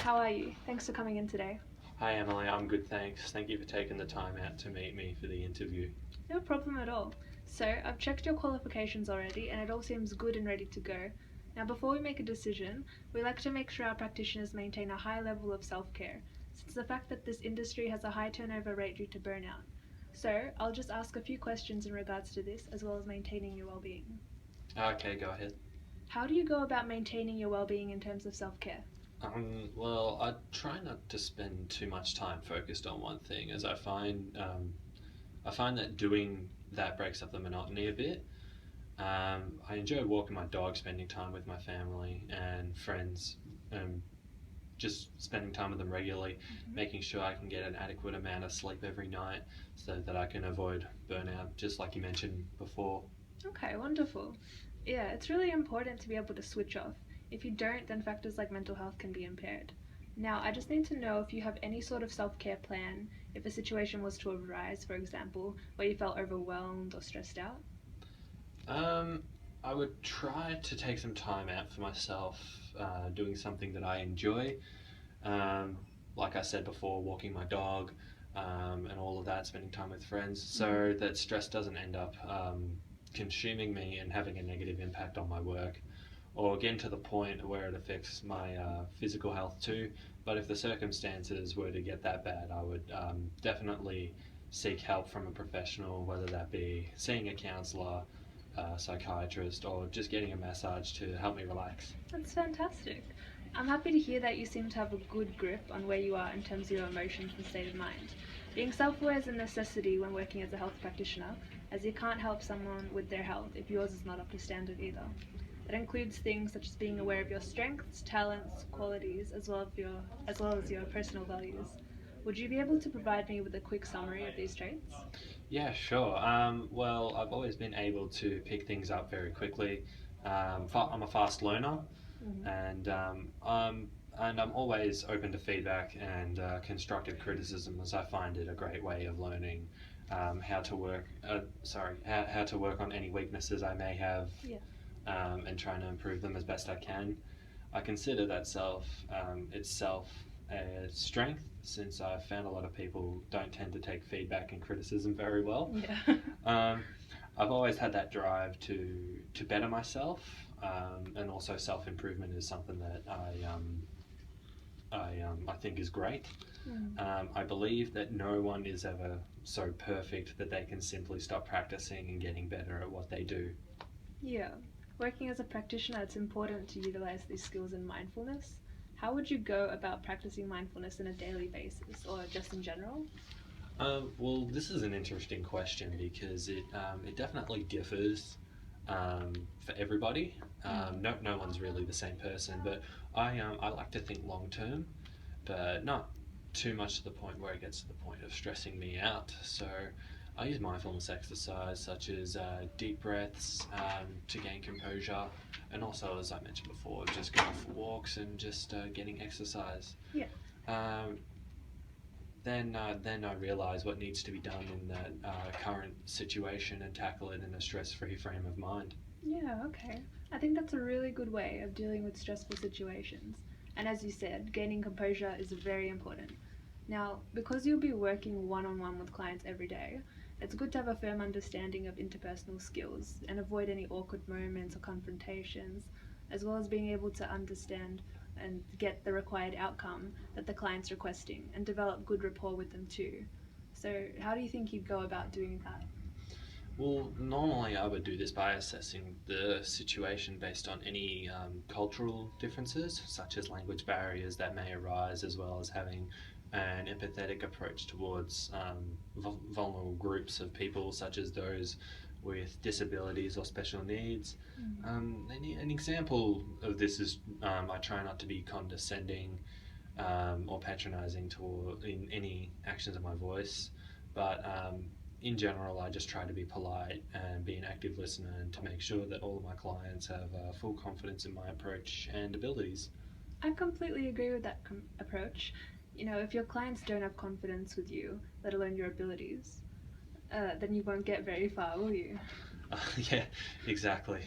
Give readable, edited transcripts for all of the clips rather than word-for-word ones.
how are you? Thanks for coming in today. Hi Emily, I'm good, thanks. Thank you for taking the time out to meet me for the interview. No problem at all. So, I've checked your qualifications already and it all seems good and ready to go. Now, before we make a decision, we like to make sure our practitioners maintain a high level of self-care, since the fact that this industry has a high turnover rate due to burnout. So, I'll just ask a few questions in regards to this, as well as maintaining your well-being. Okay, go ahead. How do you go about maintaining your well-being in terms of self-care? Well, I try not to spend too much time focused on one thing, as I find that doing that breaks up the monotony a bit. I enjoy walking my dog, spending time with my family and friends, just spending time with them regularly, making sure I can get an adequate amount of sleep every night so that I can avoid burnout, just like you mentioned before. Okay, wonderful. Yeah, it's really important to be able to switch off. If you don't, then factors like mental health can be impaired. Now, I just need to know if you have any sort of self care plan if a situation was to arise, for example, where you felt overwhelmed or stressed out. Um, I would try to take some time out for myself, doing something that I enjoy. Um, like I said before, walking my dog, and all of that, spending time with friends, so that stress doesn't end up consuming me and having a negative impact on my work, or getting to the point where it affects my physical health too. But if the circumstances were to get that bad, I would definitely seek help from a professional, whether that be seeing a counsellor, psychiatrist, or just getting a massage to help me relax. That's fantastic. I'm happy to hear that you seem to have a good grip on where you are in terms of your emotions and state of mind. Being self aware is a necessity when working as a health practitioner, as you can't help someone with their health if yours is not up to standard either. That includes things such as being aware of your strengths, talents, qualities, as well as your personal values. Would you be able to provide me with a quick summary of these traits? Yeah, sure. Well, I've always been able to pick things up very quickly. I'm a fast learner, and I'm always open to feedback and constructive criticism, as I find it a great way of learning how to work. How to work on any weaknesses I may have, Yeah. and trying to improve them as best I can. I consider that itself a strength, since I've found a lot of people don't tend to take feedback and criticism very well. Yeah. Um, I've always had that drive to better myself, and also self improvement is something that I think is great. I believe that no one is ever so perfect that they can simply stop practicing and getting better at what they do. Yeah. Working as a practitioner, it's important to utilize these skills in mindfulness. How would you go about practicing mindfulness on a daily basis or just in general? Well, this is an interesting question because it definitely differs for everybody. No one's really the same person, but I like to think long term, but not too much to the point where it gets to the point of stressing me out. So I use mindfulness exercise such as deep breaths to gain composure, and also, as I mentioned before, just going for walks and just getting exercise. Yeah. Um, then I realise what needs to be done in that current situation and tackle it in a stress-free frame of mind. Yeah, okay. I think that's a really good way of dealing with stressful situations. And as you said, gaining composure is very important. Now, because you'll be working one on one with clients every day, it's good to have a firm understanding of interpersonal skills and avoid any awkward moments or confrontations, as well as being able to understand and get the required outcome that the client's requesting and develop good rapport with them too. So, how do you think you'd go about doing that? Well, normally I would do this by assessing the situation based on any cultural differences, such as language barriers that may arise, as well as having an empathetic approach towards vulnerable groups of people, such as those with disabilities or special needs. An example of this is I try not to be condescending or patronising toward in any actions of my voice, but in general, I just try to be polite and be an active listener, and to make sure that all of my clients have full confidence in my approach and abilities. I completely agree with that approach. You know, if your clients don't have confidence with you, let alone your abilities, then you won't get very far, will you? Yeah, exactly.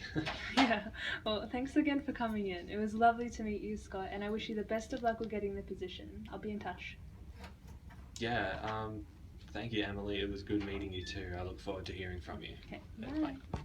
Yeah. Well, thanks again for coming in. It was lovely to meet you, Scott, and I wish you the best of luck with getting the position. I'll be in touch. Yeah, thank you, Emily. It was good meeting you too. I look forward to hearing from you. Okay. Okay, Bye. bye.